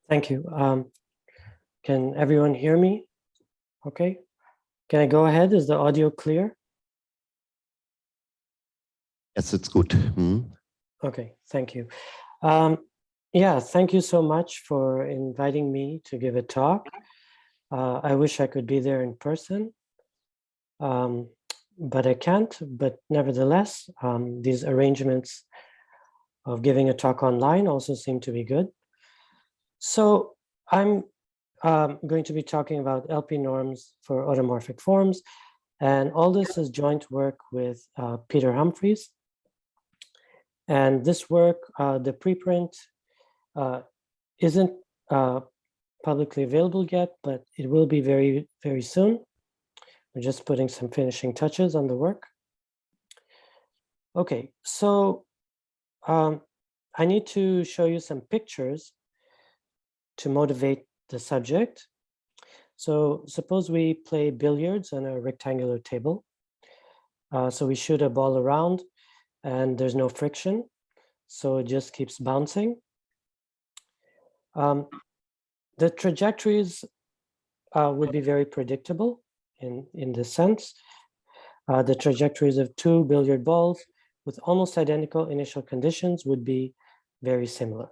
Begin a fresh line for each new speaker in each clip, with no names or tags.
Thank you. Can everyone hear me? Okay. Can I go ahead? Is the audio clear?
Yes, it's good.
Okay, thank you. Yeah, thank you so much for inviting me to give a talk. I wish I could be there in person, but I can't. But nevertheless, these arrangements of giving a talk online also seem to be good. So I'm going to be talking about LP norms for automorphic forms. And all this is joint work with Peter Humphreys. And this work, the preprint isn't publicly available yet, but it will be very, very soon. We're just putting some finishing touches on the work. Okay, so I need to show you some pictures to motivate the subject. So suppose we play billiards on a rectangular table. So we shoot a ball around and there's no friction, so it just keeps bouncing. The trajectories would be very predictable in this sense. The trajectories of two billiard balls with almost identical initial conditions would be very similar.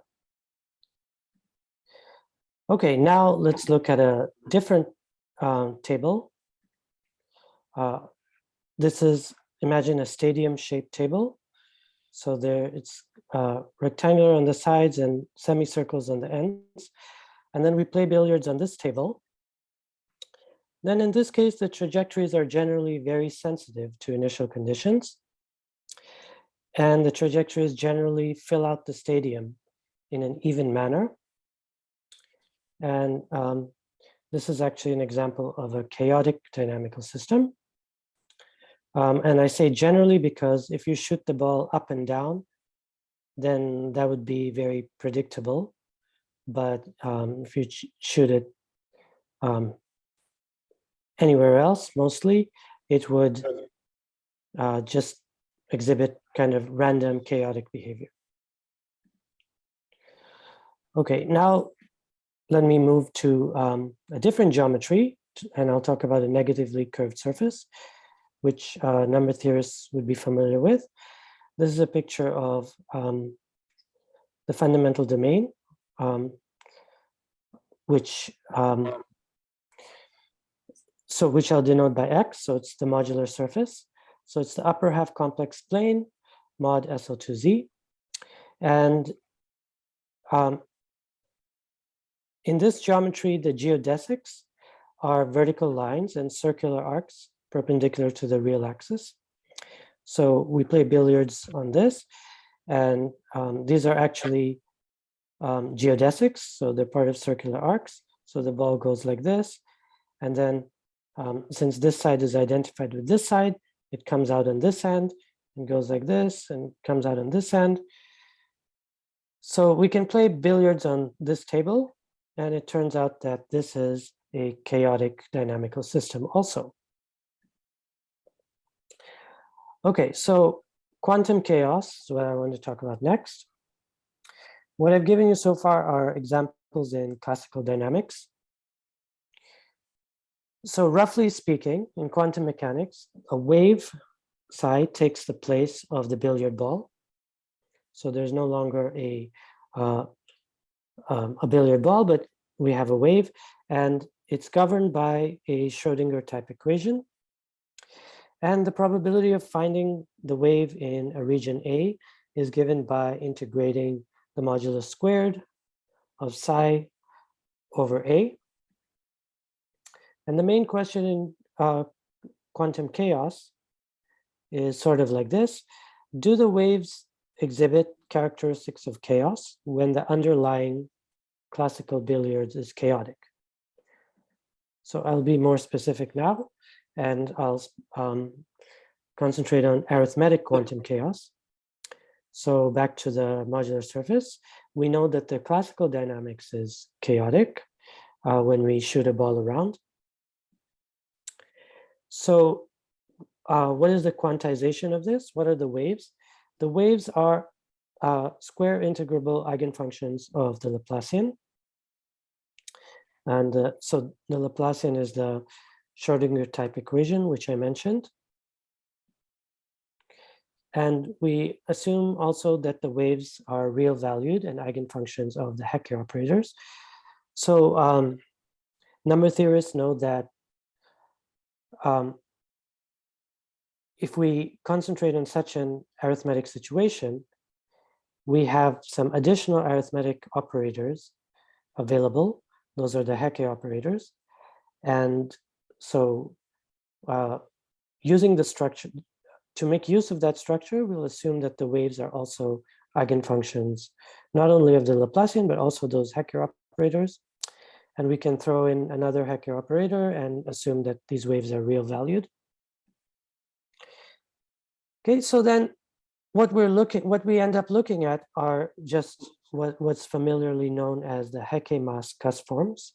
Okay, now let's look at a different table. This is, imagine a stadium-shaped table. So there it's rectangular on the sides and semicircles on the ends. And then we play billiards on this table. Then in this case, the trajectories are generally very sensitive to initial conditions. And the trajectories generally fill out the stadium in an even manner. And this is actually an example of a chaotic dynamical system. And I say generally because if you shoot the ball up and down, then that would be very predictable. But if you shoot it anywhere else, mostly, it would just exhibit kind of random chaotic behavior. Okay, now let me move to a different geometry, and I'll talk about a negatively curved surface, which number theorists would be familiar with. This is a picture of the fundamental domain, which I'll denote by X. So it's the modular surface. So it's the upper half complex plane, mod SL2Z. And in this geometry, the geodesics are vertical lines and circular arcs perpendicular to the real axis. So we play billiards on this, and these are actually geodesics, so they're part of circular arcs. So the ball goes like this, and then since this side is identified with this side, it comes out on this end and goes like this and comes out on this end. So we can play billiards on this table, and it turns out that this is a chaotic dynamical system also. Okay, so quantum chaos is what I want to talk about next. What I've given you so far are examples in classical dynamics. So roughly speaking, in quantum mechanics, a wave psi takes the place of the billiard ball. So there's no longer a billiard ball, but we have a wave, and it's governed by a Schrodinger type equation. And the probability of finding the wave in a region A is given by integrating the modulus squared of psi over A. And the main question in quantum chaos is sort of like this. Do the waves exhibit characteristics of chaos when the underlying classical billiards is chaotic? So I'll be more specific now, and I'll concentrate on arithmetic quantum chaos. So back to the modular surface, we know that the classical dynamics is chaotic when we shoot a ball around. So what is the quantization of this? What are the waves? The waves are square integrable eigenfunctions of the Laplacian. And so the Laplacian is the Schrodinger type equation, which I mentioned. And we assume also that the waves are real valued and eigenfunctions of the Hecke operators. So number theorists know that if we concentrate on such an arithmetic situation, we have some additional arithmetic operators available. Those are the Hecke operators. And so using the structure, to make use of that structure, we'll assume that the waves are also eigenfunctions, not only of the Laplacian, but also those Hecke operators. And we can throw in another Hecke operator and assume that these waves are real valued. Okay, so then what we end up looking at are just what's familiarly known as the Hecke-Maas-Cusp forms.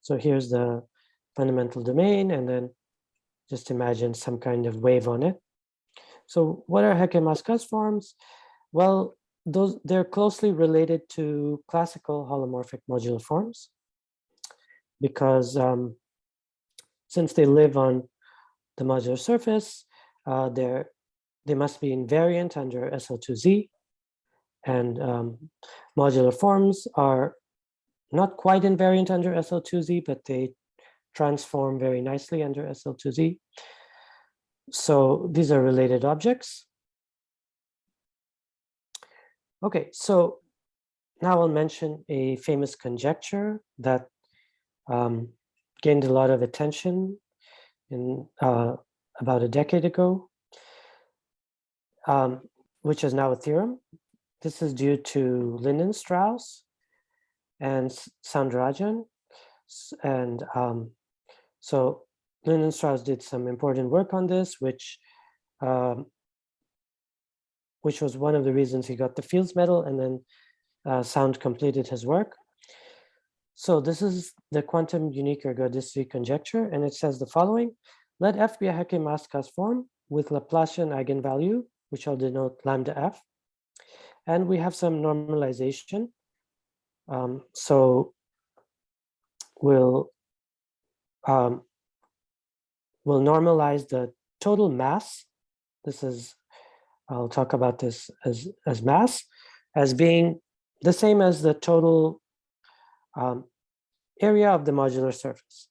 So here's the fundamental domain, and then just imagine some kind of wave on it. So what are Hecke-Maas-Cusp forms? Well, they're closely related to classical holomorphic modular forms, because since they live on the modular surface, they must be invariant under SL2Z, and modular forms are not quite invariant under SL2Z, but they transform very nicely under SL2Z. So these are related objects. Okay, so now I'll mention a famous conjecture that gained a lot of attention in about a decade ago, which is now a theorem. This is due to Lindenstrauss and Soundarajan. And so Lindenstrauss did some important work on this, which was one of the reasons he got the Fields Medal, and then Sound completed his work. So this is the quantum unique ergodicity conjecture, and it says the following: let F be a Hecke-Maas-Cusp form with Laplacian eigenvalue, which I'll denote lambda F. And we have some normalization. So we'll normalize the total mass. This is, I'll talk about this as mass, as being the same as the total area of the modular surface.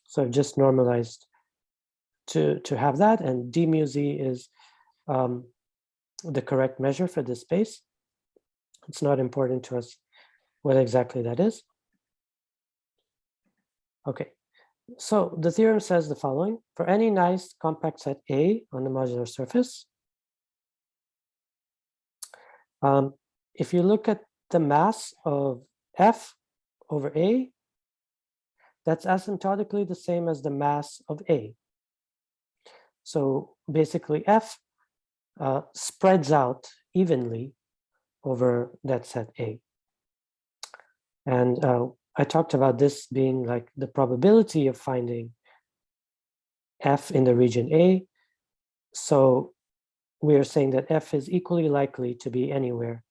So I've just normalized to have that, and d mu z is the correct measure for this space. It's not important to us what exactly that is. Okay, so the theorem says the following: for any nice compact set A on the modular surface, if you look at the mass of F over A, that's asymptotically the same as the mass of A. So basically F spreads out evenly over that set A. And I talked about this being like the probability of finding F in the region A. So we are saying that F is equally likely to be anywhere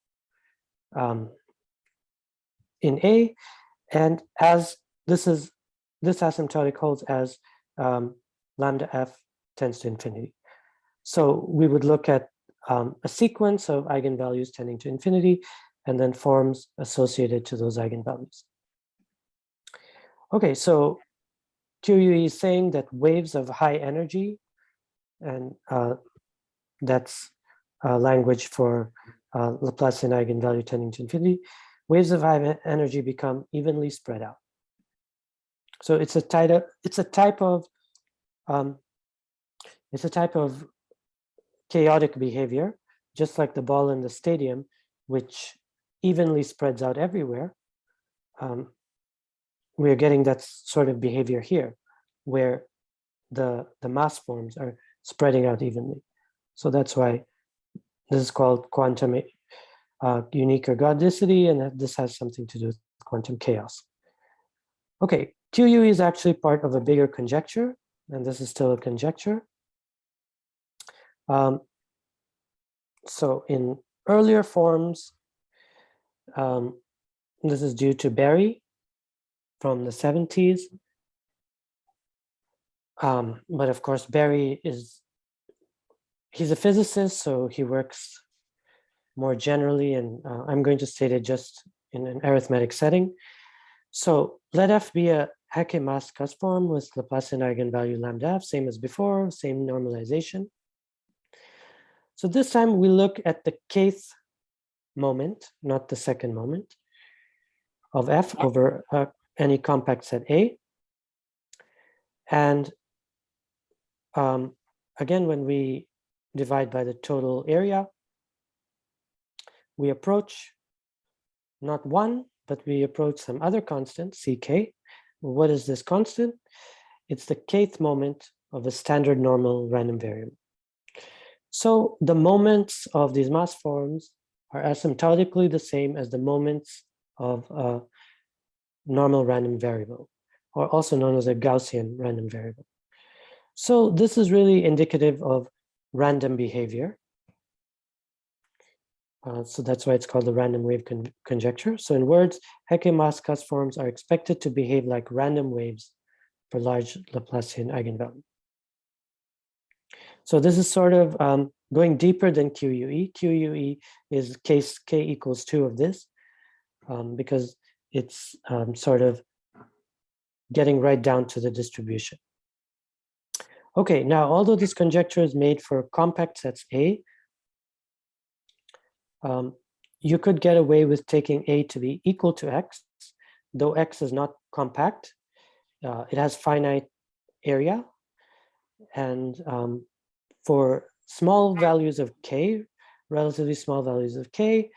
in A, and as this asymptotic holds as lambda F tends to infinity. So we would look at a sequence of eigenvalues tending to infinity, and then forms associated to those eigenvalues. Okay, so QUE is saying that waves of high energy, and that's language for Laplacian eigenvalue tending to infinity, waves of high energy become evenly spread out. So it's a type of chaotic behavior, just like the ball in the stadium, which evenly spreads out everywhere. We're getting that sort of behavior here, where the mass forms are spreading out evenly. So that's why this is called quantum unique ergodicity, and this has something to do with quantum chaos. Okay, QUE is actually part of a bigger conjecture, and this is still a conjecture. So in earlier forms, this is due to Berry, from the 70s. But of course, Barry he's a physicist, so he works more generally, and I'm going to state it just in an arithmetic setting. So let F be a Hecke mask form with Laplacian eigenvalue lambda F, same as before, same normalization. So this time we look at the kth moment, not the second moment, of F over any compact set A. And again, when we divide by the total area, we approach not 1, but we approach some other constant, Ck. What is this constant? It's the kth moment of a standard normal random variable. So the moments of these mass forms are asymptotically the same as the moments of a normal random variable, or also known as a Gaussian random variable. So this is really indicative of random behavior. So that's why it's called the random wave conjecture. So in words, Hecke mask forms are expected to behave like random waves for large Laplacian eigenvalue. So this is sort of going deeper than QUE. QUE is case K equals 2 of this, because it's sort of getting right down to the distribution. Okay, now although this conjecture is made for compact sets A, you could get away with taking A to be equal to X, though X is not compact. It has finite area, and for small values of K, relatively small values of K,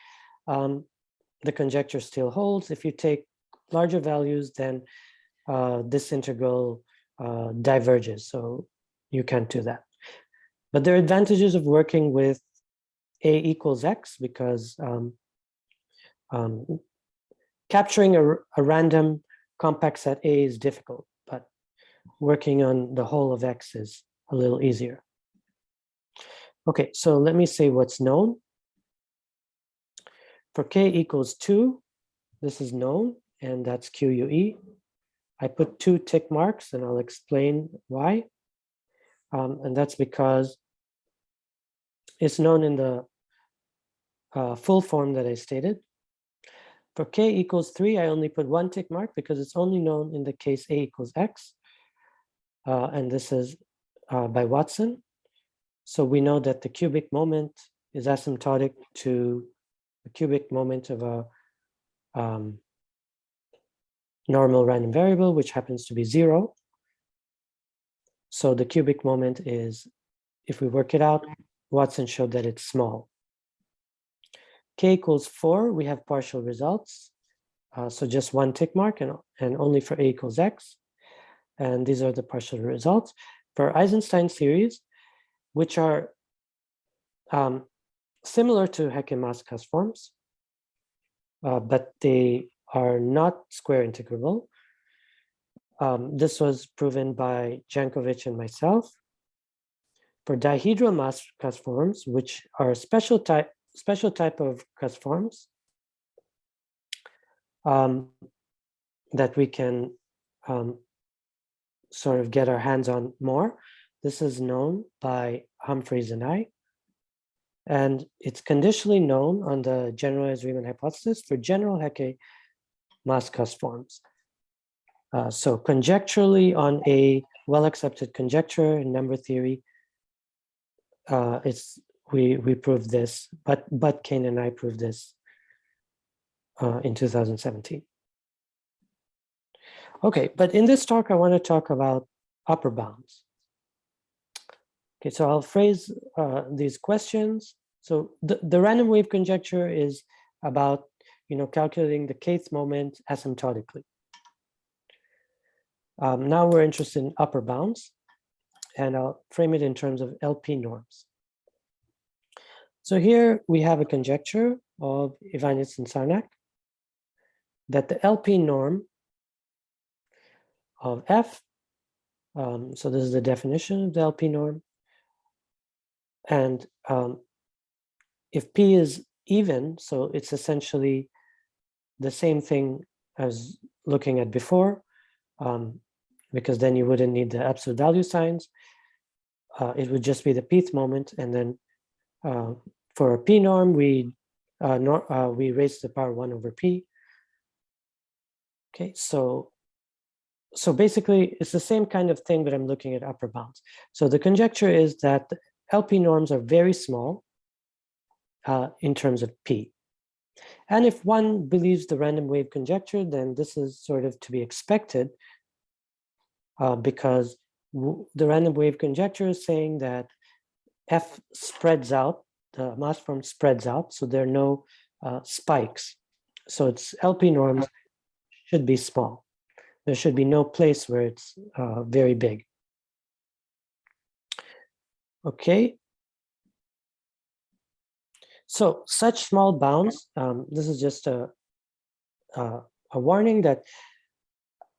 the conjecture still holds. If you take larger values, then this integral diverges, so you can't do that. But there are advantages of working with A equals X, because capturing a random compact set A is difficult, but working on the whole of X is a little easier. Okay, so let me say what's known. For K equals 2, this is known, and that's QUE. I put 2 tick marks, and I'll explain why. And that's because it's known in the full form that I stated. For K equals 3, I only put 1 tick mark because it's only known in the case A equals X. And this is by Watson. So we know that the cubic moment is asymptotic to the cubic moment of a normal random variable, which happens to be 0. So the cubic moment is, if we work it out, Watson showed that it's small. K equals 4, we have partial results. So just 1 tick mark, and only for A equals X. And these are the partial results. For Eisenstein series, which are similar to Hecke mask forms, but they are not square integrable. This was proven by Jankovic and myself. For dihedral mask forms, which are a special type of forms that we can sort of get our hands on more. This is known by Humphreys and I, and it's conditionally known on the generalized Riemann hypothesis for general Hecke mask forms. So conjecturally, on a well-accepted conjecture in number theory, we proved this, but Kane and I proved this in 2017. Okay, but in this talk, I want to talk about upper bounds. Okay, so I'll phrase these questions. So the random wave conjecture is about, calculating the kth moment asymptotically. Now we're interested in upper bounds, and I'll frame it in terms of LP norms. So here we have a conjecture of Ivanitz and Sarnak that the LP norm of F, so this is the definition of the LP norm, and if P is even, so it's essentially the same thing as looking at before, because then you wouldn't need the absolute value signs. It would just be the pth moment, and then for a p norm, we raise to the power 1 over p. Okay, so basically it's the same kind of thing, but I'm looking at upper bounds. So the conjecture is that the LP norms are very small in terms of p. And if one believes the random wave conjecture, then this is sort of to be expected, because the random wave conjecture is saying that F spreads out, the mass form spreads out, so there are no spikes. So its LP norms should be small. There should be no place where it's very big. Okay. So such small bounds, this is just a warning that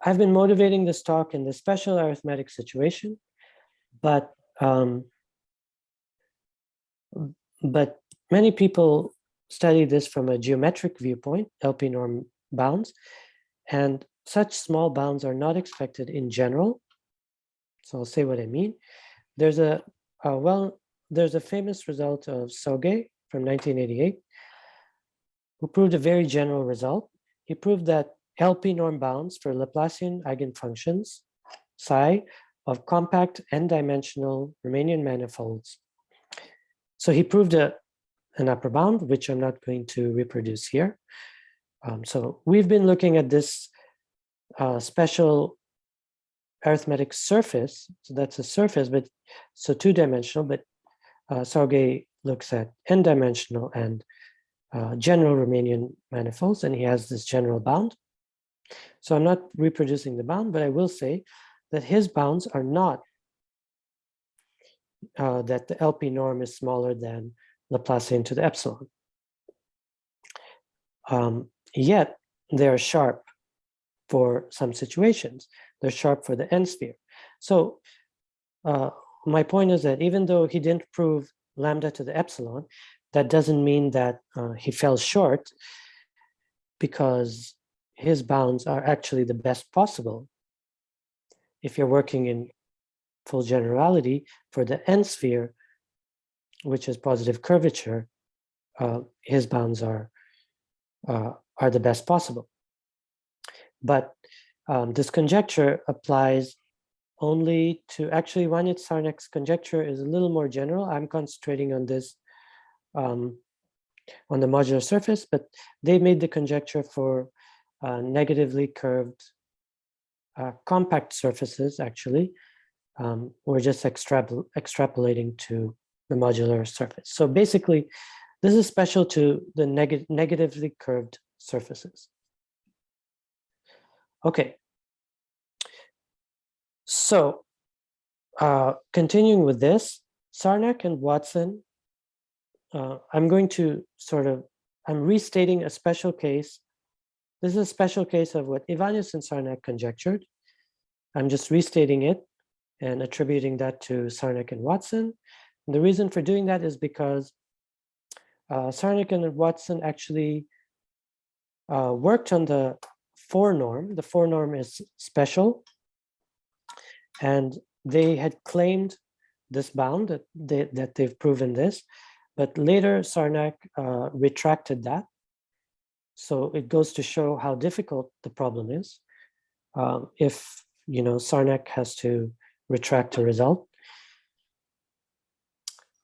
I've been motivating this talk in this special arithmetic situation, but many people study this from a geometric viewpoint, LP norm bounds, and such small bounds are not expected in general. So I'll say what I mean. There's a famous result of Soge from 1988, who proved a very general result. He proved that LP norm bounds for Laplacian eigenfunctions, psi, of compact n-dimensional Riemannian manifolds. So he proved an upper bound, which I'm not going to reproduce here. So we've been looking at this special arithmetic surface. So that's a surface, but so two-dimensional, but Sergey looks at n-dimensional and general Riemannian manifolds, and he has this general bound. So I'm not reproducing the bound, but I will say that his bounds are not that the LP norm is smaller than Laplacian to the epsilon. Yet they are sharp for some situations. They're sharp for the n sphere. So my point is that even though he didn't prove lambda to the epsilon, that doesn't mean that he fell short, because his bounds are actually the best possible. If you're working in full generality for the n sphere, which is positive curvature, his bounds are the best possible. But this conjecture applies only to, actually, Wanitzarnek's conjecture is a little more general. I'm concentrating on this, on the modular surface, but they made the conjecture for negatively curved compact surfaces, actually. We're just extrapolating to the modular surface. So basically, this is special to the negatively curved surfaces. Okay. So continuing with this, Sarnak and Watson, I'm restating a special case. This is a special case of what Ivanus and Sarnak conjectured. I'm just restating it and attributing that to Sarnak and Watson. And the reason for doing that is because Sarnak and Watson actually worked on the 4 norm. The 4 norm is special, and they had claimed this bound, that they've proven this, but later Sarnak retracted that. So it goes to show how difficult the problem is if Sarnak has to retract a result.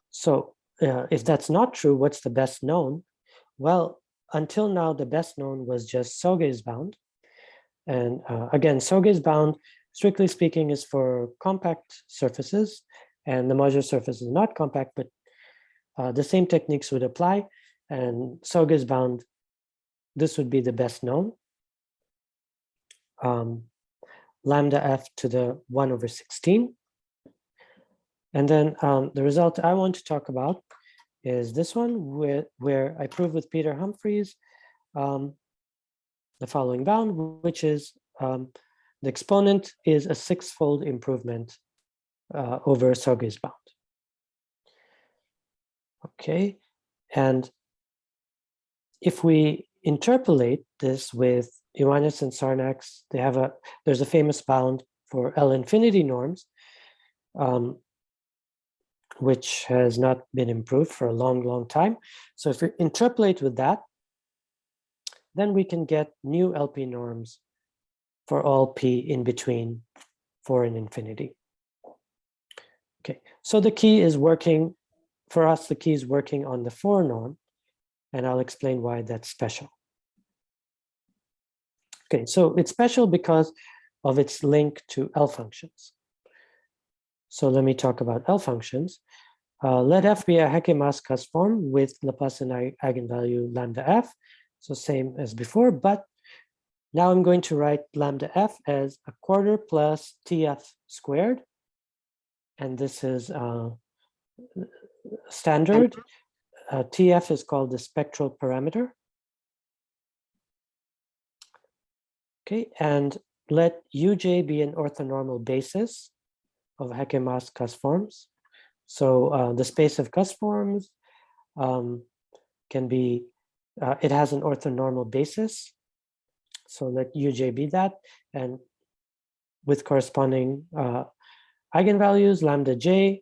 So if that's not true, what's the best known? Well, until now, the best known was just Soge's bound. And again, Soge's bound, strictly speaking, is for compact surfaces, and the modular surface is not compact, but the same techniques would apply. And Soge's bound, this would be the best known. Lambda f to the 1 over 16. And then the result I want to talk about is this one, where I prove with Peter Humphreys the following bound, which is the exponent is a 6-fold improvement over Soge's bound. Okay, and if we interpolate this with Ioannis and Sarnax, there's a famous bound for L infinity norms, which has not been improved for a long, long time. So if we interpolate with that, then we can get new LP norms for all P in between 4 and infinity. Okay, so the key is working, for us, the key is working on the 4 norm, and I'll explain why that's special. Okay, so it's special because of its link to L functions. So let me talk about L functions. Let F be a Heck-Maas cusp form with Laplacian eigenvalue lambda F. So same as before, but now I'm going to write lambda F as a quarter plus TF squared. And this is standard. TF is called the spectral parameter. Okay, and let Uj be an orthonormal basis of Heck-Maas cusp forms. So the space of cusp forms can be, it has an orthonormal basis. So let Uj be that, and with corresponding eigenvalues, lambda j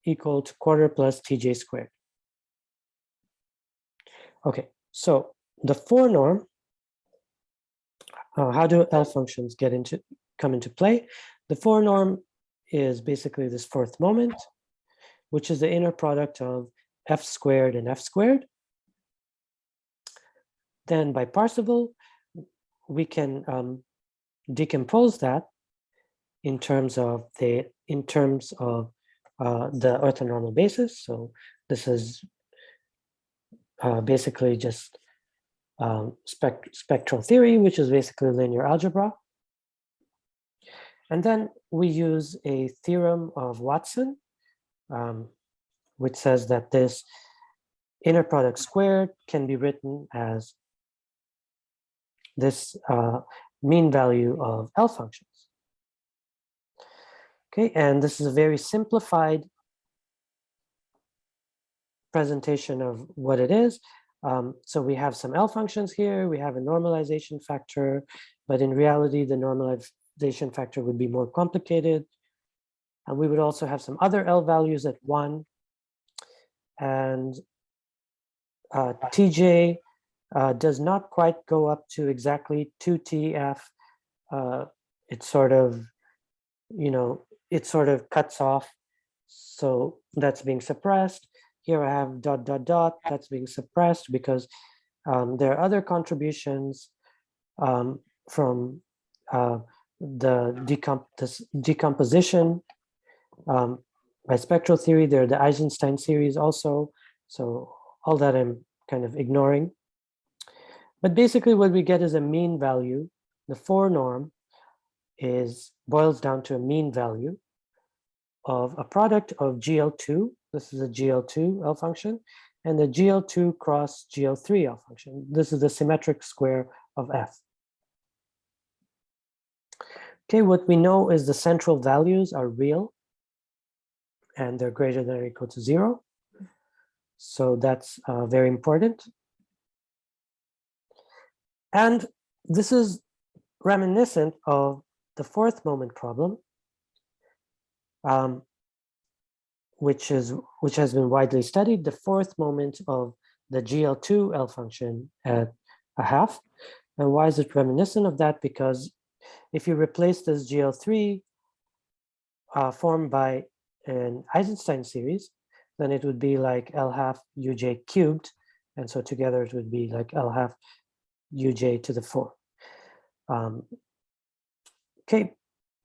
equal to quarter plus Tj squared. Okay, so the 4 norm, how do L functions come into play? The 4 norm is basically this 4th moment, which is the inner product of F squared and F squared. Then by Parseval, we can decompose that in terms of the orthonormal basis. So this is basically just spectral theory, which is basically linear algebra. And then we use a theorem of Watson, which says that this inner product squared can be written as this mean value of L functions. Okay, and this is a very simplified presentation of what it is. So we have some L functions here, we have a normalization factor, but in reality, the normalization factor would be more complicated. And we would also have some other L values at 1. And Tj does not quite go up to exactly 2TF. It sort of, it sort of cuts off. So that's being suppressed. Here I have ... that's being suppressed because there are other contributions from the decomposition by spectral theory. There are the Eisenstein series also. So all that I'm kind of ignoring. But basically what we get is a mean value. The 4 norm boils down to a mean value of a product of GL2. This is a GL2 L function, and the GL2 cross GL3 L function. This is the symmetric square of F. Okay, what we know is the central values are real, and they're greater than or equal to 0. So that's very important. And this is reminiscent of the 4th moment problem, which has been widely studied, the 4th moment of the GL2 L function at a half. And why is it reminiscent of that? Because if you replace this GL3 formed by an Eisenstein series, then it would be like L half Uj cubed. And so together it would be like L half Uj to the 4. Okay,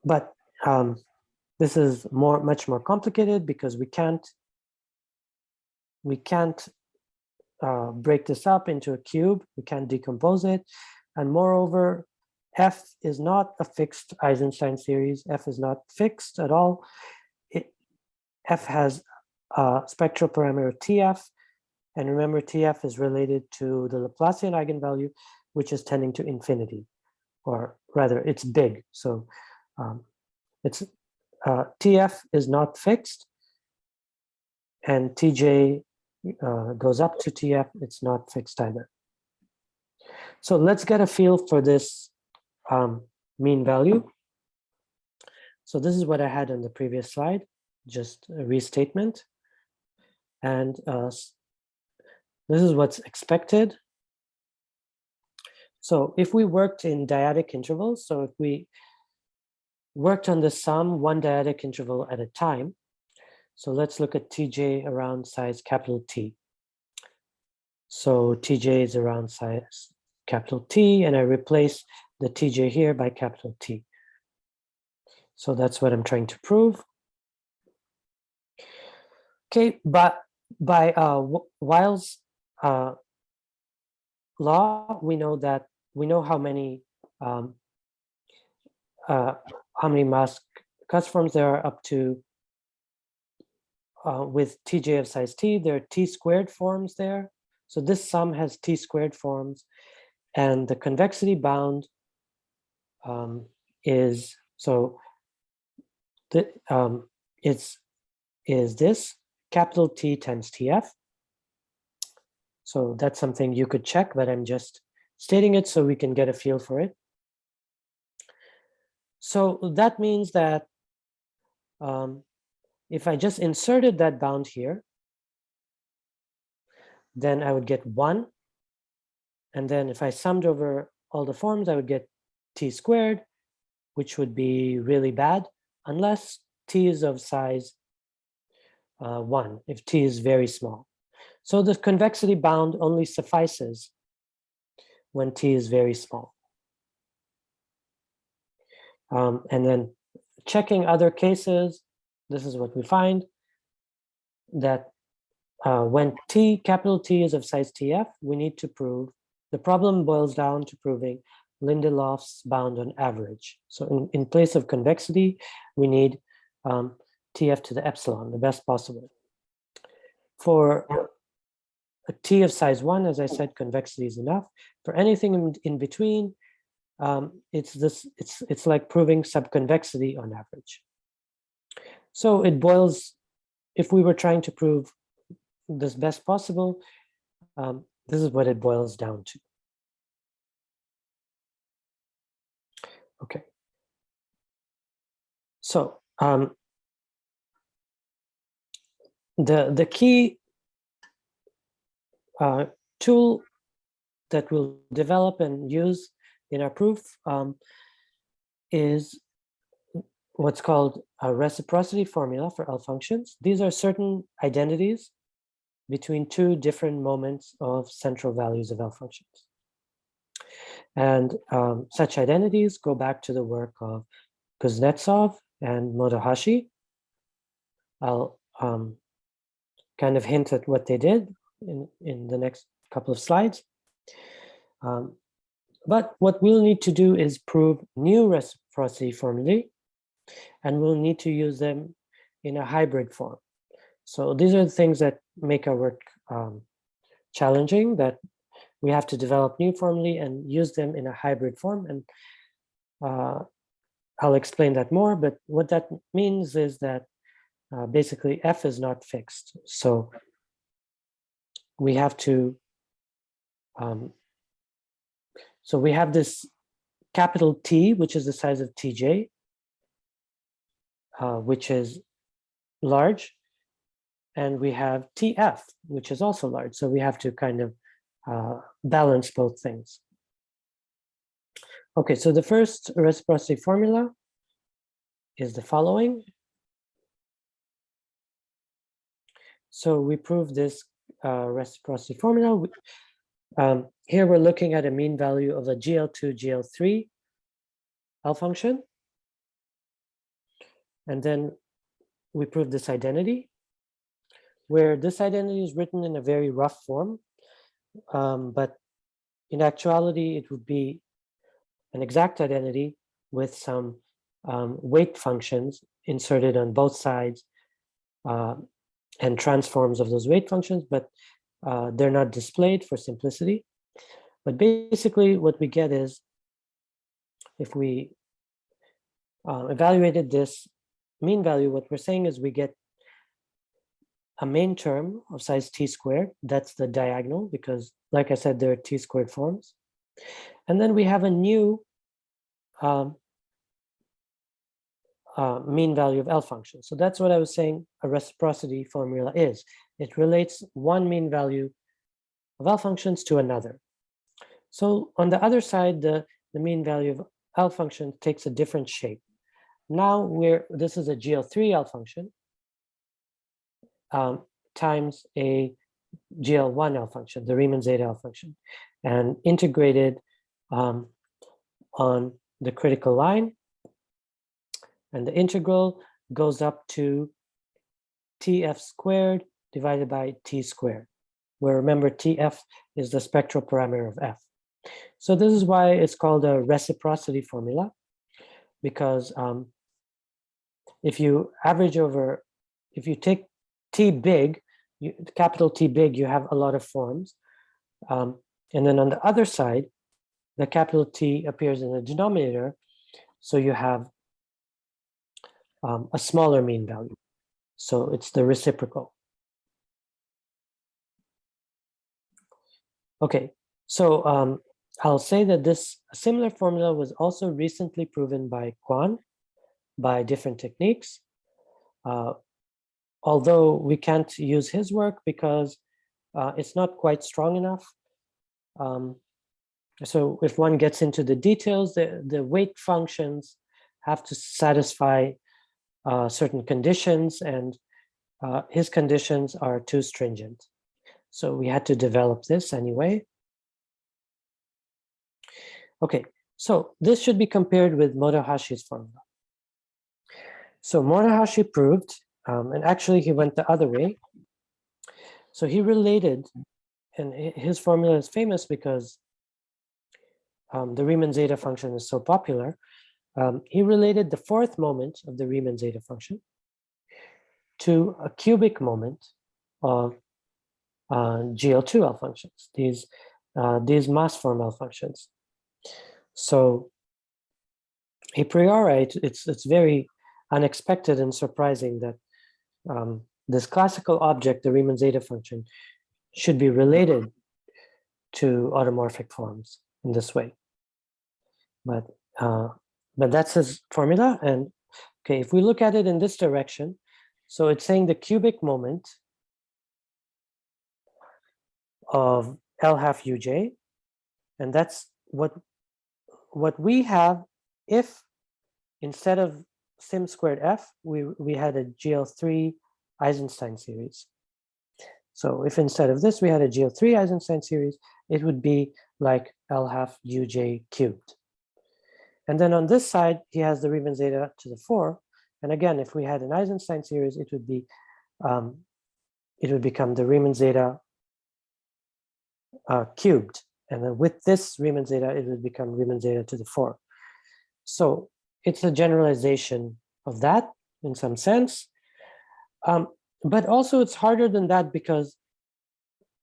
but this is much more complicated because we can't break this up into a cube. We can't decompose it, and moreover, F is not a fixed Eisenstein series. F is not fixed at all. F has a spectral parameter TF, and remember TF is related to the Laplacian eigenvalue, which is tending to infinity, or rather, it's big. So it's TF is not fixed, and Tj goes up to TF. It's not fixed either. So let's get a feel for this mean value. So this is what I had on the previous slide, just a restatement. And this is what's expected. So if we worked in dyadic intervals, so if we worked on the sum one dyadic interval at a time, so let's look at Tj around size capital T. So Tj is around size capital T, and I replace the Tj here by capital T. So that's what I'm trying to prove. Okay, but by Weil's law, we know how many mask Cusp forms there are up to. With Tj of size T, there are T squared forms there. So this sum has T squared forms, and the convexity bound is this capital T times Tf. So that's something you could check, but I'm just stating it so we can get a feel for it. So that means that if I just inserted that bound here, then I would get 1. And then if I summed over all the forms, I would get T squared, which would be really bad, unless T is of size 1, if T is very small. So the convexity bound only suffices when T is very small. And then checking other cases, this is what we find, that when capital T is of size Tf, we need to prove, the problem boils down to proving Lindelof's bound on average. So in place of convexity, we need Tf to the epsilon, the best possible. For a T of size 1, as I said, convexity is enough. For anything in between, it's like proving subconvexity on average. So it boils, if we were trying to prove this best possible, this is what it boils down to. Okay. So the key tool that we'll develop and use in our proof is what's called a reciprocity formula for L functions. These are certain identities between two different moments of central values of L functions. And such identities go back to the work of Kuznetsov and Motohashi. I'll kind of hint at what they did in the next couple of slides. But what we'll need to do is prove new reciprocity formulae, and we'll need to use them in a hybrid form. So these are the things that make our work challenging, that we have to develop new formulae and use them in a hybrid form. And I'll explain that more, but what that means is that basically F is not fixed. So we have to, so we have this capital T, which is the size of Tj, which is large, and we have Tf, which is also large. So we have to kind of balance both things. Okay, so the first reciprocity formula is the following. So we prove this reciprocity formula. Here we're looking at a mean value of a GL2 GL3 L function. And then we prove this identity, where this identity is written in a very rough form. But in actuality, it would be an exact identity with some weight functions inserted on both sides and transforms of those weight functions, but they're not displayed for simplicity. But basically what we get is, if we evaluated this mean value, what we're saying is we get a main term of size T squared. That's the diagonal, because like I said, there are T squared forms. And then we have a new mean value of L function. So that's what I was saying a reciprocity formula is. It relates one mean value of L functions to another. So on the other side, the mean value of L function takes a different shape. Now this is a GL3 L function times a GL1 L function, the Riemann zeta L function, and integrated on the critical line. And the integral goes up to TF squared divided by T squared, where remember TF is the spectral parameter of F. So this is why it's called a reciprocity formula, because if you average over, if you take T big, capital T big, you have a lot of forms. And then on the other side, the capital T appears in the denominator, so you have a smaller mean value. So it's the reciprocal. Okay, so I'll say that this similar formula was also recently proven by Quan by different techniques. Although we can't use his work because it's not quite strong enough. So if one gets into the details, the weight functions have to satisfy certain conditions, and his conditions are too stringent. So we had to develop this anyway. Okay, so this should be compared with Motohashi's formula. So Motohashi proved, and actually he went the other way. So he related, and his formula is famous because the Riemann zeta function is so popular. He related the fourth moment of the Riemann zeta function to a cubic moment of GL2 L functions, these mass form L functions. So a priori, it's very unexpected and surprising that this classical object, the Riemann zeta function, should be related to automorphic forms in this way. But that's his formula. And okay, if we look at it in this direction, so it's saying the cubic moment of L half uj, and that's what we have if instead of sim squared f, we had a GL3 Eisenstein series. So if instead of this we had a GL3 Eisenstein series, it would be like L half uj cubed. And then on this side, he has the Riemann zeta to the 4. And again, if we had an Eisenstein series, it would be it would become the Riemann zeta cubed. And then with this Riemann zeta, it would become Riemann zeta to the 4. So it's a generalization of that in some sense. But also it's harder than that, because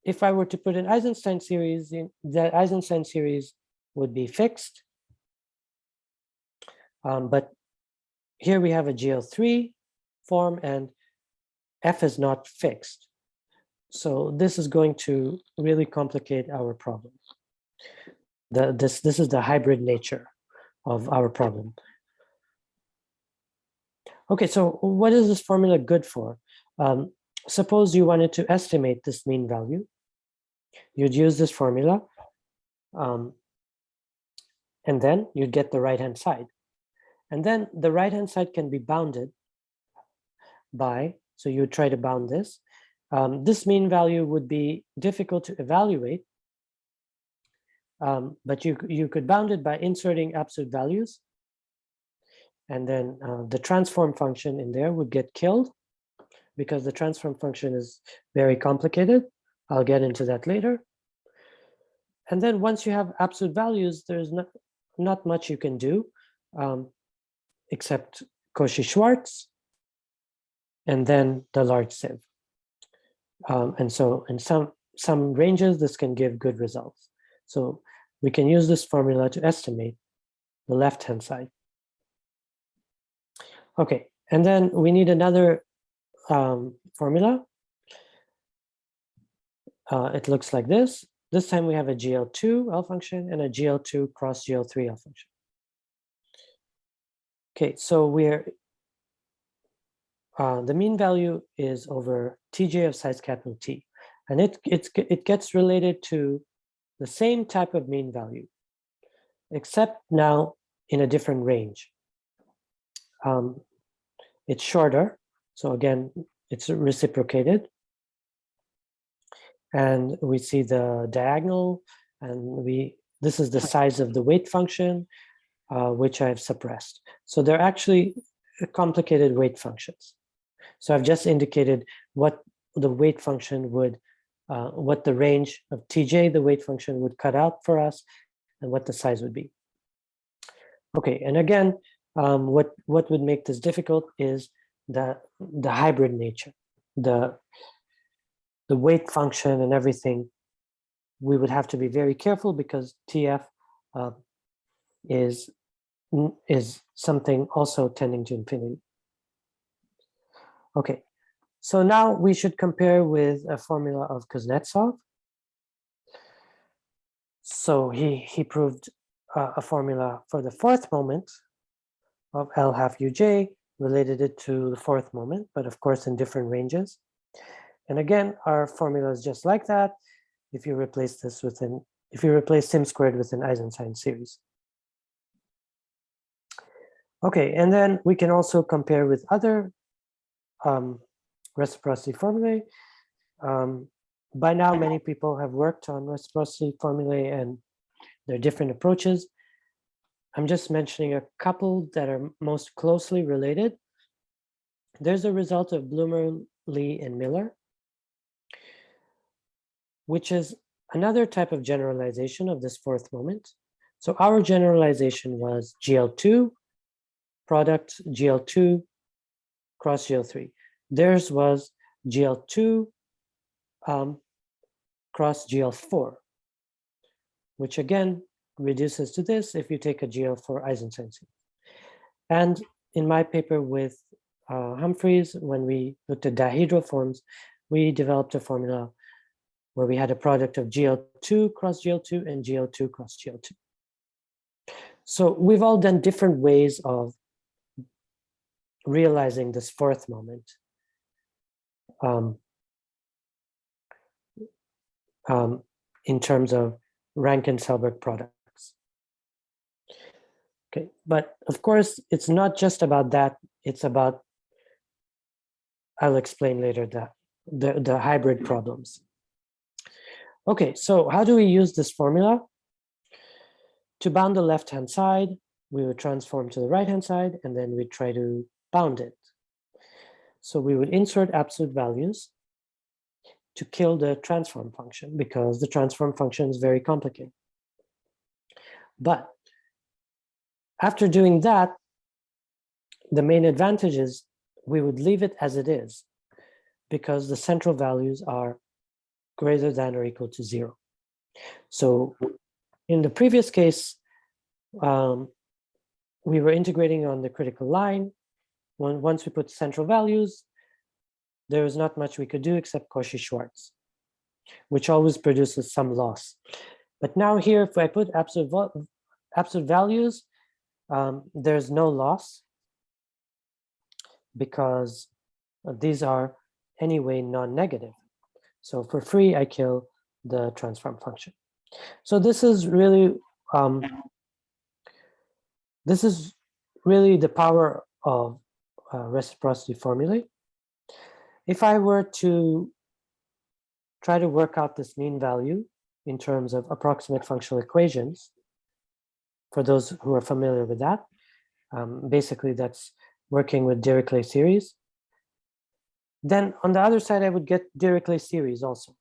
if I were to put an Eisenstein series, that Eisenstein series would be fixed. But here we have a GL3 form and F is not fixed. So this is going to really complicate our problem. This is the hybrid nature of our problem. Okay, so what is this formula good for? Suppose you wanted to estimate this mean value. You'd use this formula, and then you'd get the right-hand side. And then the right-hand side can be bounded by, so you would try to bound this. This mean value would be difficult to evaluate, but you could bound it by inserting absolute values. And then the transform function in there would get killed, because the transform function is very complicated. I'll get into that later. And then once you have absolute values, there's not much you can do except Cauchy-Schwarz and then the large sieve. And so in some ranges, this can give good results. So we can use this formula to estimate the left-hand side. Okay, and then we need another formula. It looks like this. This time we have a GL2 L function and a GL2 cross GL3 L function. Okay, so the mean value is over Tj of size capital T, and it gets related to the same type of mean value, except now in a different range. It's shorter, so again, it's reciprocated. And we see the diagonal, and this is the size of the weight function, which I've suppressed. So they're actually complicated weight functions. So I've just indicated what the weight function would, what the range of Tj, the weight function, would cut out for us, and what the size would be. Okay, and again, what would make this difficult is the hybrid nature, the weight function and everything. We would have to be very careful because TF is something also tending to infinity. Okay, so now we should compare with a formula of Kuznetsov. So he proved a formula for the fourth moment of L half Uj, related it to the fourth moment, but of course in different ranges. And again, our formula is just like that. If you replace this if you replace sim squared with an Eisenstein series. Okay, and then we can also compare with other reciprocity formulae. By now, many people have worked on reciprocity formulae and their different approaches. I'm just mentioning a couple that are most closely related. There's a result of Bloomer, Lee, and Miller, which is another type of generalization of this fourth moment. So our generalization was GL2 product GL2 cross GL3. Theirs was GL2 cross GL4, which again reduces to this if you take a GL4 Eisenstein series. And in my paper with Humphreys, when we looked at dihedral forms, we developed a formula where we had a product of GL2 cross GL2 and GL2 cross GL2. So we've all done different ways of realizing this fourth moment. In terms of Rankin-Selberg products. Okay, but of course, it's not just about that. It's about, I'll explain later, that the hybrid problems. Okay, so how do we use this formula? To bound the left-hand side, we would transform to the right-hand side, and then we try to bound it. So we would insert absolute values to kill the transform function, because the transform function is very complicated. But after doing that, the main advantage is we would leave it as it is, because the central values are greater than or equal to 0. So in the previous case, we were integrating on the critical line. Once we put central values, there was not much we could do except Cauchy-Schwarz, which always produces some loss. But now here, if I put absolute values, there's no loss, because these are anyway non-negative. So for free, I kill the transform function. So this is really the power of reciprocity formulae. If I were to try to work out this mean value in terms of approximate functional equations, for those who are familiar with that, basically that's working with Dirichlet series. Then on the other side, I would get Dirichlet series also,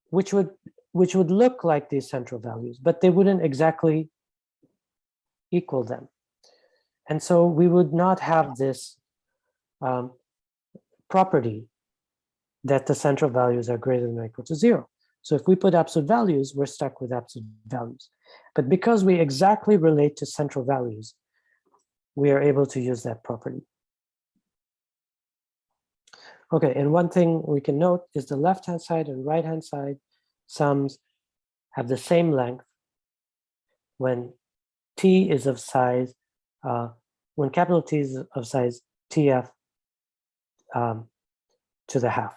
which would look like these central values, but they wouldn't exactly equal them. And so we would not have this property that the central values are greater than or equal to 0. So if we put absolute values, we're stuck with absolute values. But because we exactly relate to central values, we are able to use that property. Okay, and one thing we can note is the left-hand side and right-hand side sums have the same length when T is of size, when capital T is of size TF to the half.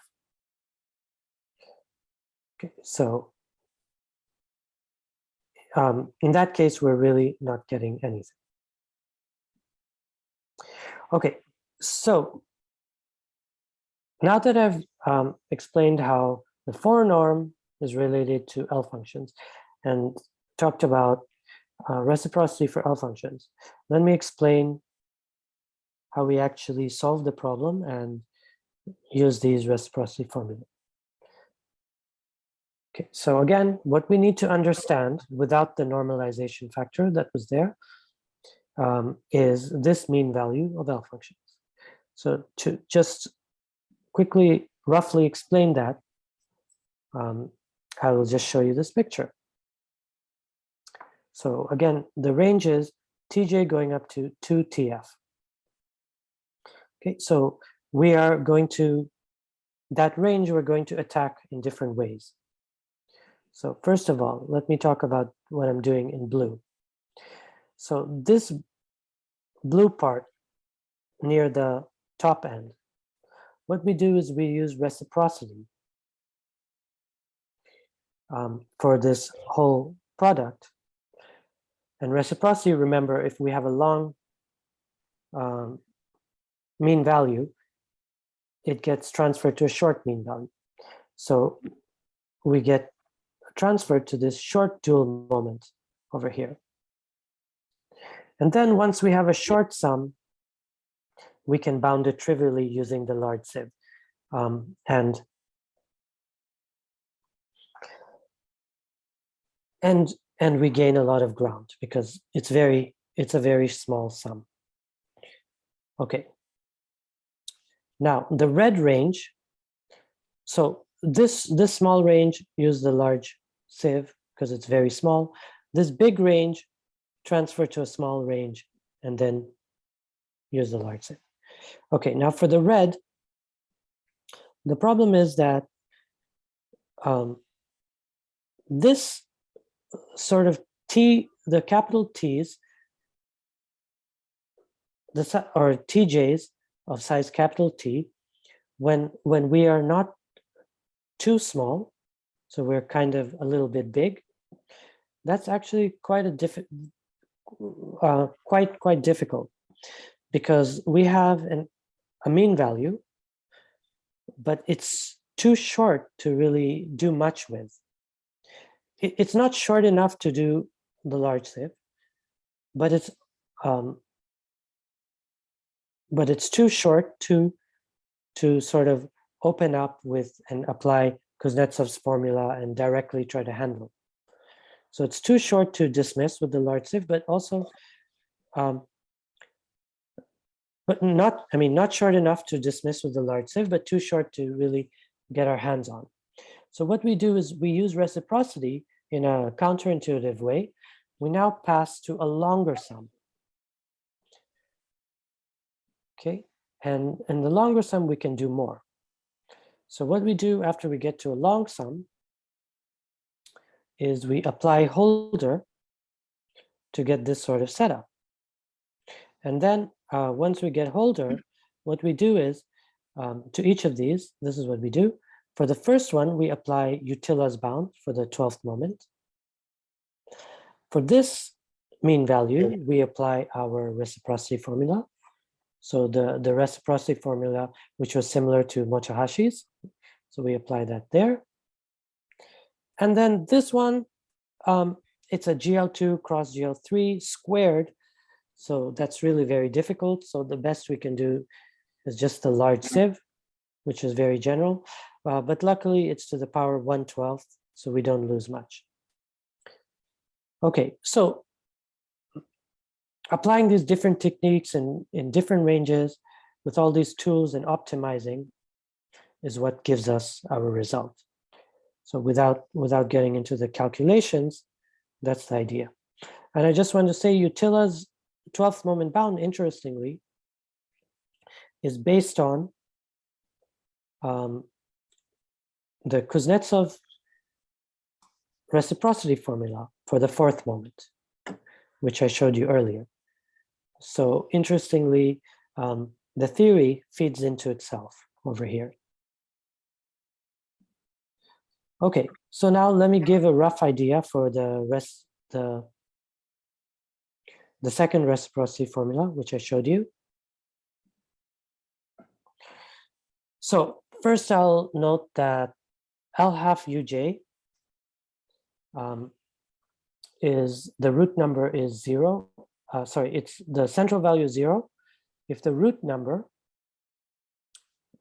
Okay, so in that case, we're really not getting anything. Okay, so now that I've explained how the 4 norm is related to L functions and talked about reciprocity for L functions, let me explain how we actually solve the problem and use these reciprocity formulas. Okay, so again, what we need to understand without the normalization factor that was there is this mean value of L functions. So to just quickly, roughly explain that, I will just show you this picture. So again, the range is Tj going up to 2Tf. Okay, so we are going to, that range we're going to attack in different ways. So first of all, let me talk about what I'm doing in blue. So this blue part near the top end, what we do is we use reciprocity for this whole product. And reciprocity, remember, if we have a long mean value, it gets transferred to a short mean value. So we get transferred to this short dual moment over here. And then once we have a short sum, we can bound it trivially using the large sieve. And we gain a lot of ground because it's a very small sum. Okay. Now the red range, so this small range, use the large sieve because it's very small. This big range, transfer to a small range and then use the large sieve. Okay, now for the red, the problem is that this sort of T, the capital T's, or TJs of size capital T, when we are not too small, so we're kind of a little bit big, that's actually quite quite difficult because we have a mean value, but it's too short to really do much with. It's not short enough to do the large sieve, but it's too short to sort of open up with and apply Kuznetsov's formula and directly try to handle. So it's too short to dismiss with the large sieve, but also, but not short enough to dismiss with the large sieve, but too short to really get our hands on. So what we do is we use reciprocity in a counterintuitive way. We now pass to a longer sum. Okay, and the longer sum we can do more. So what we do after we get to a long sum is we apply holder to get this sort of setup. And then once we get holder, what we do is to each of these, this is what we do. For the first one, we apply Utila's bound for the 12th moment. For this mean value, we apply our reciprocity formula. So the reciprocity formula, which was similar to Motohashi's. So we apply that there. And then this one, it's a GL2 cross GL3 squared. So that's really very difficult. So the best we can do is just the large sieve, which is very general. But luckily it's to the power of 1/12, so we don't lose much. Okay, so applying these different techniques in different ranges with all these tools and optimizing is what gives us our result. So without getting into the calculations, that's the idea. And I just want to say Utila's 12th moment bound, interestingly, is based on the Kuznetsov reciprocity formula for the fourth moment, which I showed you earlier. So interestingly, the theory feeds into itself over here. Okay, so now let me give a rough idea for the second reciprocity formula, which I showed you. So first I'll note that L half uj is the root number is 0. Sorry, it's the central value is 0. If the root number,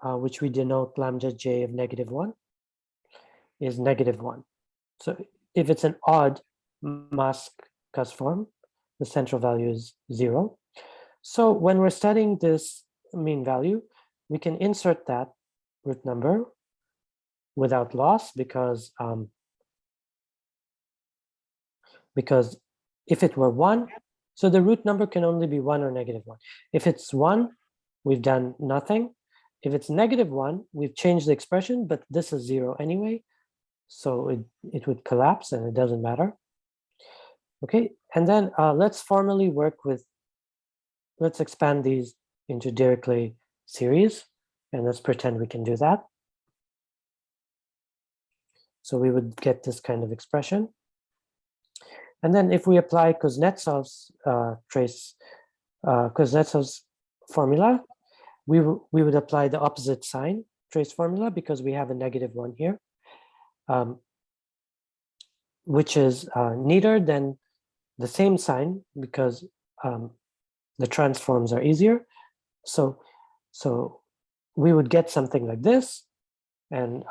which we denote lambda j of -1, is -1. So if it's an odd mask-Cus form, the central value is 0. So when we're studying this mean value, we can insert that root number without loss because if it were 1, so the root number can only be 1 or -1. If it's 1, we've done nothing. If it's -1, we've changed the expression, but this is 0 anyway, so it would collapse and it doesn't matter. Okay, and then let's formally work with, let's expand these into Dirichlet series, and let's pretend we can do that. So we would get this kind of expression. And then if we apply Kuznetsov's Kuznetsov's formula, we would apply the opposite sign trace formula because we have a -1 here, which is neater than the same sign because the transforms are easier. So we would get something like this, and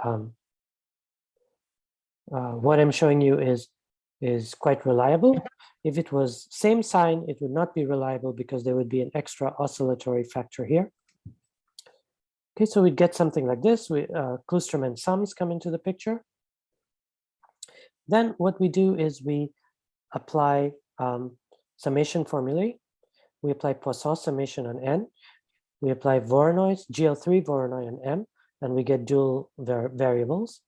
what I'm showing you is quite reliable. If it was same sign, it would not be reliable because there would be an extra oscillatory factor here. Okay, so we'd get something like this. Kloosterman sums come into the picture. Then what we do is we apply summation formulae. We apply Poisson's summation on n. We apply Voronoi, GL3 Voronoi on m, and we get dual variables,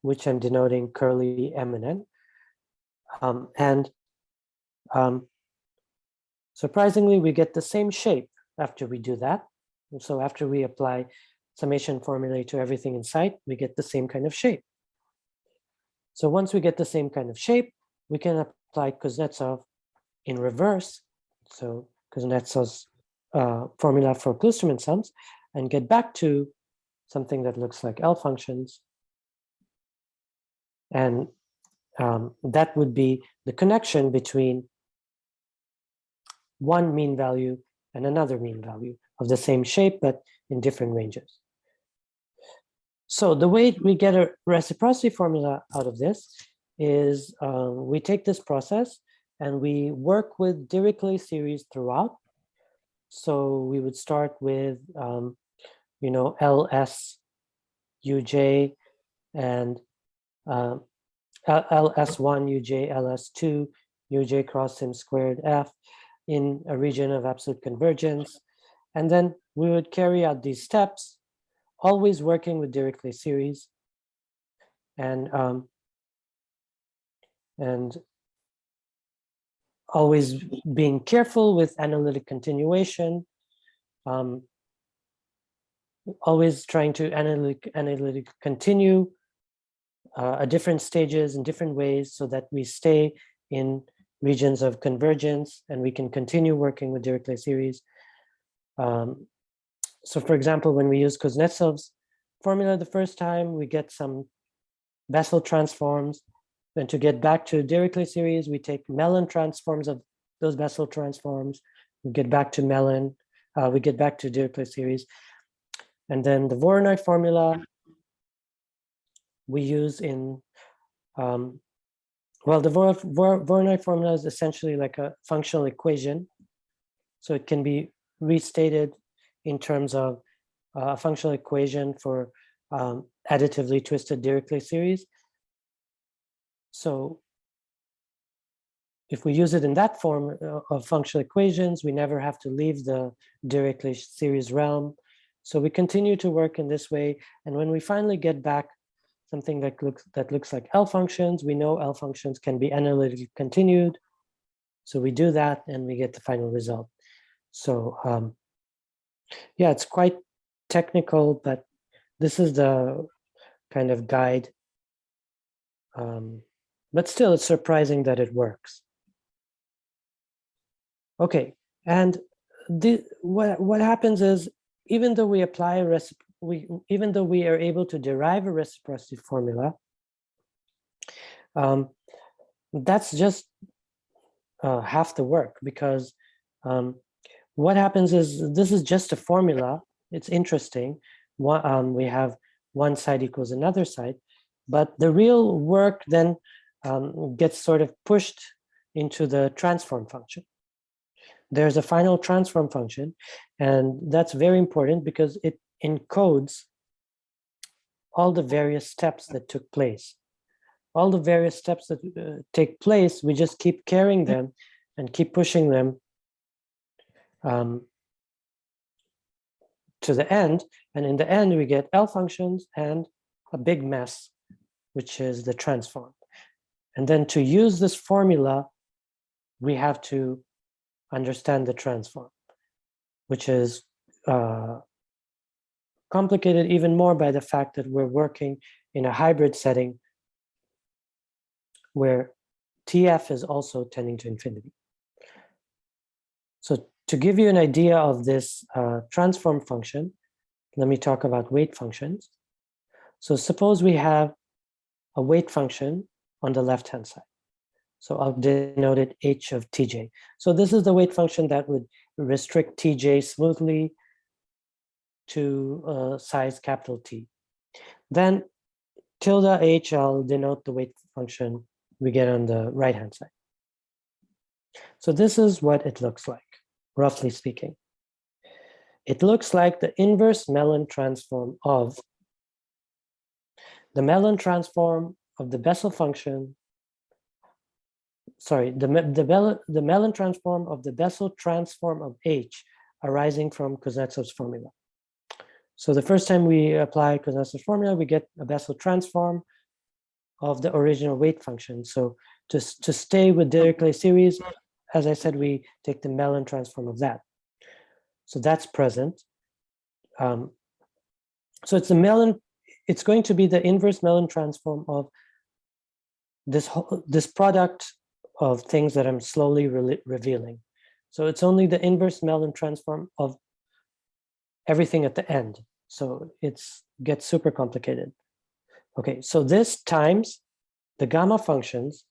which I'm denoting curly m and n. Surprisingly, we get the same shape after we do that. And so after we apply summation formulae to everything in sight, we get the same kind of shape. So once we get the same kind of shape, we can apply Kuznetsov in reverse. So Kuznetsov's formula for Kloosterman sums and get back to something that looks like L functions. And that would be the connection between one mean value and another mean value of the same shape, but in different ranges. So the way we get a reciprocity formula out of this is we take this process and we work with Dirichlet series throughout. So we would start with, LS uj and LS1 uj, LS2 uj cross m squared f in a region of absolute convergence. And then we would carry out these steps, always working with Dirichlet series and always being careful with analytic continuation, always trying to analytic continue at different stages in different ways so that we stay in regions of convergence and we can continue working with Dirichlet series. So for example, when we use Kuznetsov's formula the first time, we get some Bessel transforms. Then to get back to Dirichlet series, we take Mellin transforms of those Bessel transforms. We get back to Mellin, we get back to Dirichlet series. And then the Voronoi formula we use in, the Voronoi formula is essentially like a functional equation. So it can be restated in terms of a functional equation for additively twisted Dirichlet series. So if we use it in that form of functional equations, we never have to leave the Dirichlet series realm. So we continue to work in this way. And when we finally get back something that looks like L functions. We know L functions can be analytically continued. So we do that and we get the final result. So yeah, it's quite technical, but this is the kind of guide. But still, it's surprising that it works. Okay, and what happens is, even though we apply even though we are able to derive a reciprocity formula, that's just half the work, because what happens is, this is just a formula. It's interesting. We have one side equals another side, but the real work then gets sort of pushed into the transform function. There's a final transform function, and that's very important because it encodes all the various steps that took place. All the various steps that take place, we just keep carrying them and keep pushing them to the end. And in the end, we get L functions and a big mess, which is the transform. And then to use this formula, we have to understand the transform, which is complicated even more by the fact that we're working in a hybrid setting where TF is also tending to infinity. So to give you an idea of this transform function, let me talk about weight functions. So suppose we have a weight function on the left-hand side. So I'll denote it h of tj. So this is the weight function that would restrict tj smoothly to size capital T. Then tilde h, I'll denote the weight function we get on the right-hand side. So this is what it looks like, roughly speaking. It looks like the inverse Mellin transform of the Mellin transform of the Bessel function. Sorry, the Mellin transform of the Bessel transform of H arising from Kuznetsov's formula. So the first time we apply Kuznetsov's formula, we get a Bessel transform of the original weight function. So to stay with Dirichlet series, as I said, we take the Mellin transform of that. So that's present. So it's the Mellin, it's going to be the inverse Mellin transform of this product of things that I'm slowly revealing. So it's only the inverse Mellin transform of everything at the end. So it gets super complicated. Okay, so this times the gamma functions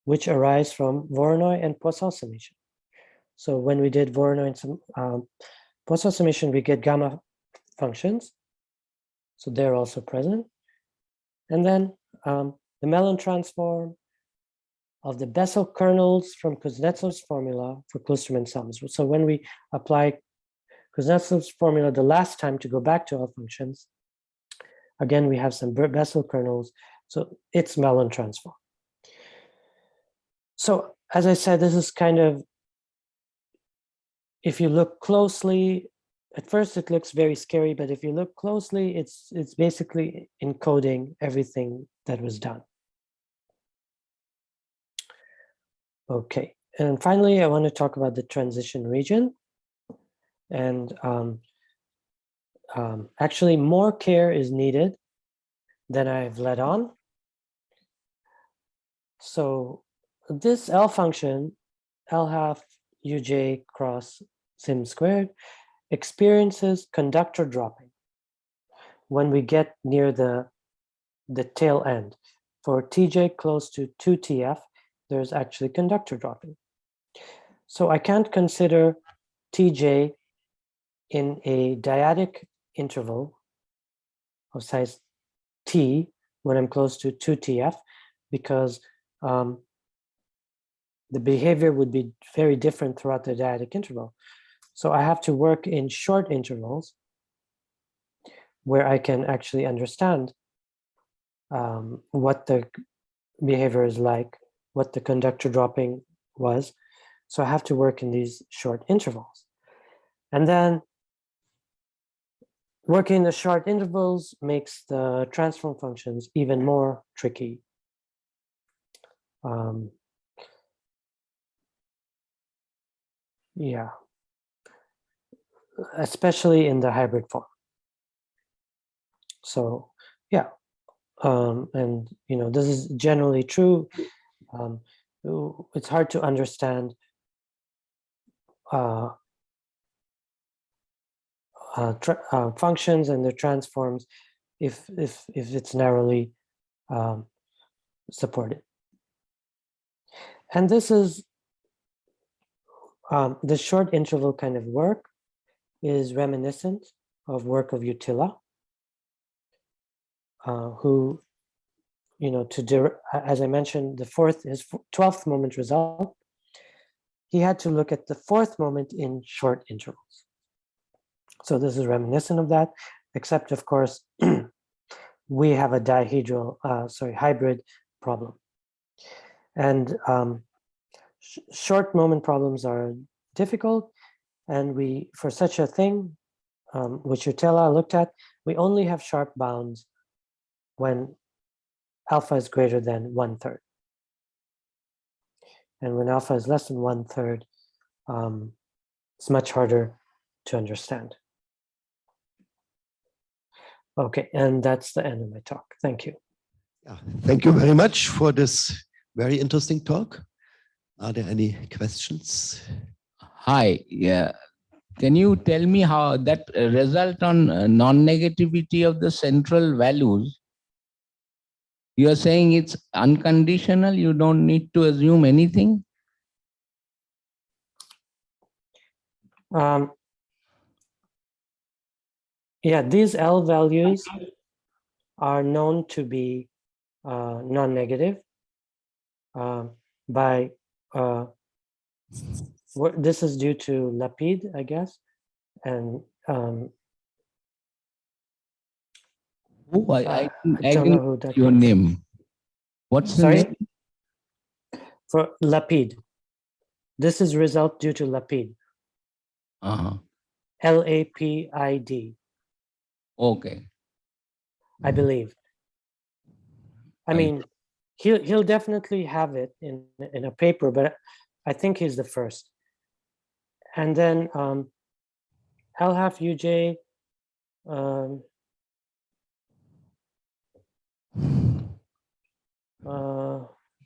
which arise from Voronoi and Poisson summation. So when we did Voronoi and Poisson summation, we get gamma functions. So they're also present. And then the Mellin transform of the Bessel kernels from Kuznetsov's formula for Kloosterman sums. So when we apply Kuznetsov's formula the last time to go back to L functions, again, we have some Bessel kernels. So it's Mellin transform. So as I said, this is kind of, if you look closely, at first it looks very scary, but if you look closely, it's basically encoding everything that was done. Okay, and finally, I want to talk about the transition region. And actually, more care is needed than I've let on. So this L function, L half uj cross sim squared, experiences conductor dropping when we get near the tail end. For tj close to 2tf, there's actually conductor dropping. So I can't consider tj in a dyadic interval of size t when I'm close to 2tf, because the behavior would be very different throughout the dyadic interval. So I have to work in short intervals where I can actually understand what the behavior is like, what the conductor dropping was. So I have to work in these short intervals. And then working the short intervals makes the transform functions even more tricky. Yeah, especially in the hybrid form. So yeah, and this is generally true. It's hard to understand functions and their transforms if it's narrowly supported. And this is the short interval kind of work is reminiscent of work of Utila, who, as I mentioned, his 12th moment result, he had to look at the 4th moment in short intervals. So this is reminiscent of that, except of course, we have a hybrid problem. And short moment problems are difficult. And for such a thing, which Utila looked at, we only have sharp bounds when alpha is greater than 1/3. And when alpha is less than 1/3, it's much harder to understand. Okay, and that's the end of my talk. Thank you.
Yeah, thank you very much for this very interesting talk. Are there any questions?
Hi, yeah. Can you tell me how that result on non-negativity of the central values? You are saying it's unconditional, you don't need to assume anything?
Yeah, these L values are known to be non-negative by this is due to Lapide, I guess, and
I
don't know who that
your
is.
name. What's the
Sorry?
name?
For Lapide. This is result due to Lapide. Lapid.
Okay.
I believe. I mean, he'll definitely have it in a paper, but I think he's the first. And then L-half UJ.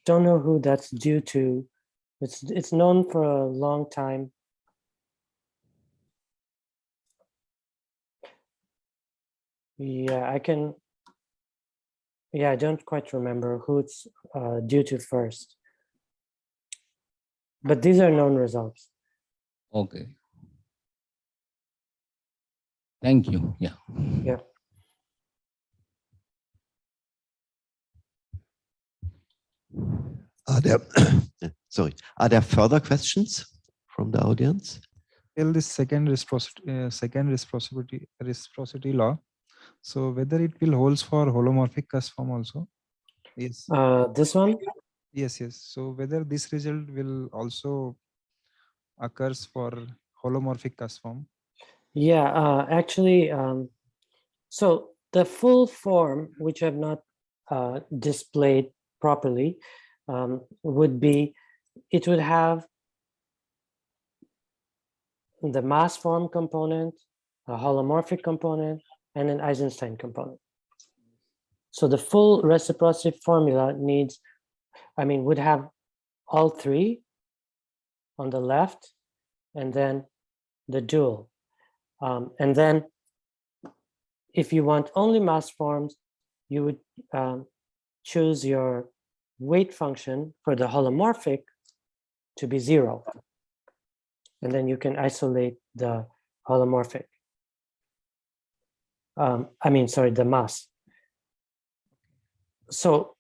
Don't know who that's due to. It's known for a long time. Yeah, I don't quite remember who it's due to first. But these are known results.
Okay. Thank you. Yeah.
Yeah.
Are there further questions from the audience?
Well, this second reciprocity law. So whether it will holds for holomorphic cusp form also? Yes.
This one?
Yes. So whether this result will also occurs for holomorphic cusp form?
Yeah, actually, so the full form, which I've not displayed properly, would be, it would have the mass form component, a holomorphic component, and an Eisenstein component. So the full reciprocity formula would have all three on the left, and then the dual. And then if you want only mass forms, you would choose your weight function for the holomorphic to be 0. And then you can isolate the holomorphic. The mass. So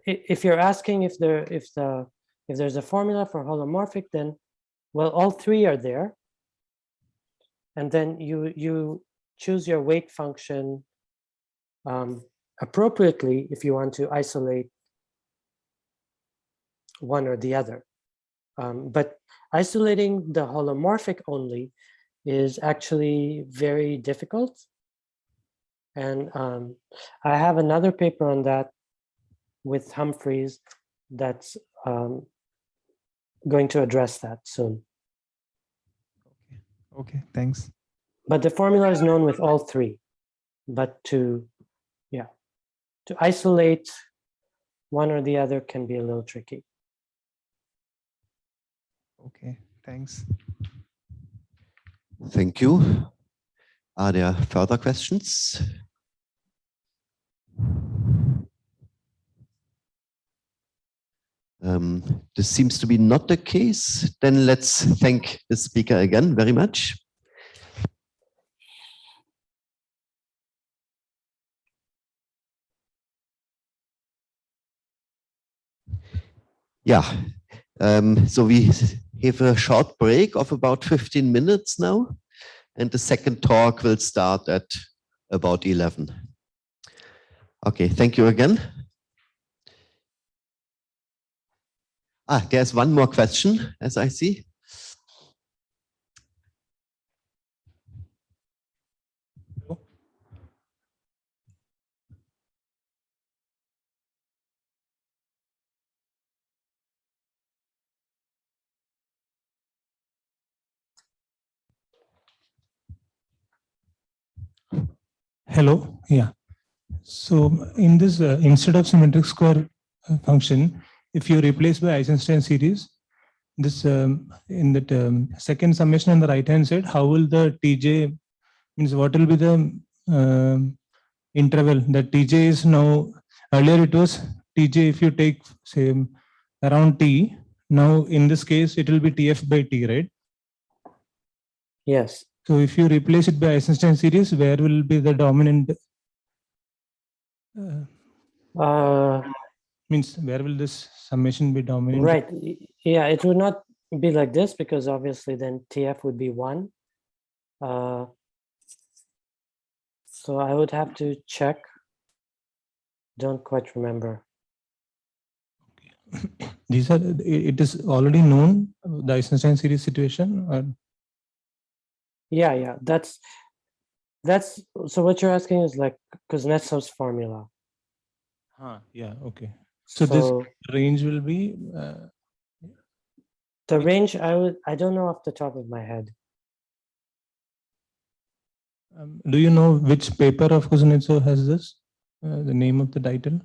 if you're asking if there's a formula for holomorphic, then, well, all three are there. And then you choose your weight function appropriately if you want to isolate one or the other. But isolating the holomorphic only is actually very difficult. And I have another paper on that with Humphreys that's going to address that soon.
Okay, thanks.
But the formula is known with all three. But to isolate one or the other can be a little tricky.
Okay, thanks.
Thank you. Are there further questions? This seems to be not the case. Then let's thank the speaker again very much. Yeah, so we have a short break of about 15 minutes now, and the second talk will start at about 11. Okay, thank you again. There's one more question, as I see.
Hello, yeah. So in this, instead of symmetric square function, if you replace by Eisenstein series, this in that second summation on the right hand side, how will the Tj, means what will be the interval that Tj is now? Earlier it was Tj if you take say around T. Now in this case it will be Tf by T, right?
Yes.
So if you replace it by Eisenstein series, where will be the dominant? Means where will this summation be dominant?
Right. Yeah, it would not be like this because obviously then TF would be 1. So I would have to check. Don't quite remember.
These are, it is already known, the Eisenstein series situation? Or?
Yeah, that's, so what you're asking is like Kuznetsov's formula.
Yeah, okay. So this range will be?
The range, I don't know off the top of my head.
Do you know which paper of Kuznetsov has this? The name of the title?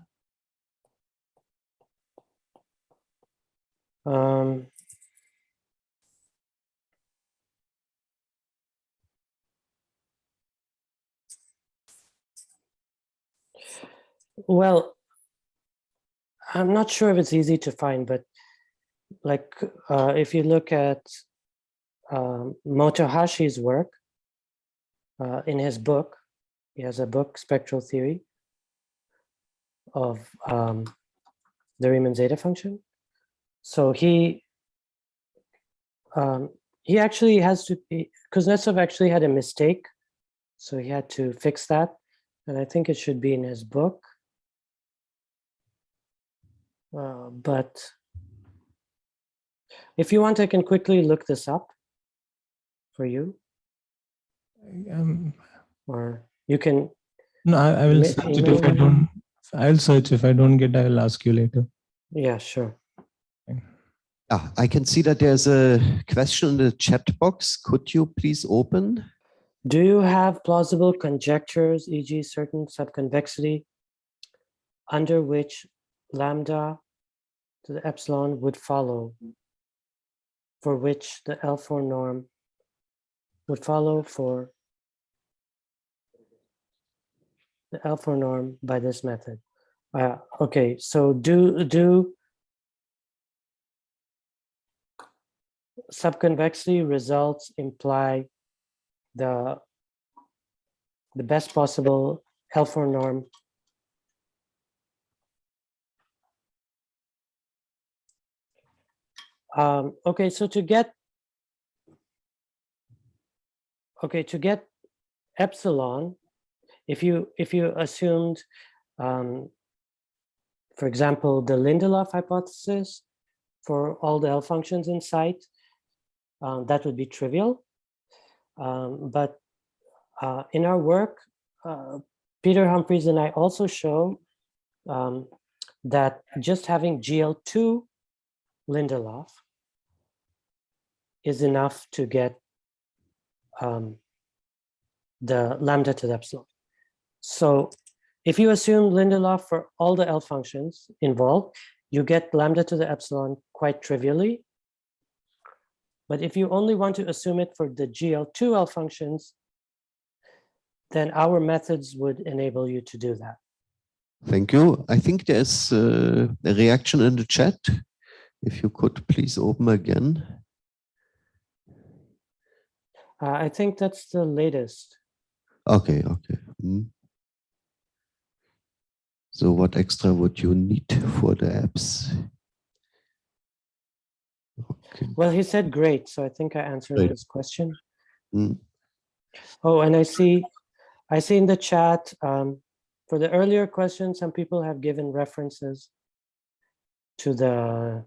Well, I'm not sure if it's easy to find, but like if you look at Motohashi's work in his book, he has a book, Spectral Theory of the Riemann zeta function. So he actually has to be, Kuznetsov actually had a mistake, so he had to fix that, and I think it should be in his book. But if you want, I can quickly look this up for you. Or you can.
No, I will search it if I don't. I'll search. If I don't get, I will ask you later.
Yeah, sure.
I can see that there's a question in the chat box. Could you please open?
Do you have plausible conjectures, e.g. certain subconvexity, under which lambda to the epsilon would follow, for which the L4 norm would follow for the L4 norm by this method? Okay, so do subconvexity results imply the best possible L4 norm? Okay, so to get epsilon, if you assumed, for example, the Lindelof hypothesis for all the L functions in sight, that would be trivial. But in our work, Peter Humphreys and I also show that just having GL2 Lindelof is enough to get the lambda to the epsilon. So if you assume Lindelof for all the L functions involved, you get lambda to the epsilon quite trivially. But if you only want to assume it for the GL2 L functions, then our methods would enable you to do that.
Thank you. I think there's a reaction in the chat. If you could please open again.
I think that's the latest.
Okay, okay. So what extra would you need for the apps? Okay.
Well, he said great, so I think I answered
Great.
his question.
Mm.
Oh, and I see in the chat, for the earlier question, some people have given references to the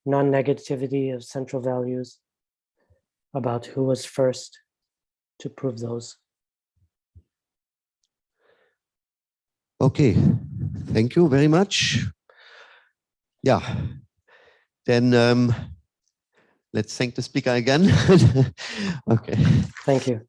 non-negativity of central values, about who was first to prove those.
Okay, thank you very much. Yeah, then let's thank the speaker again. Okay.
Thank you.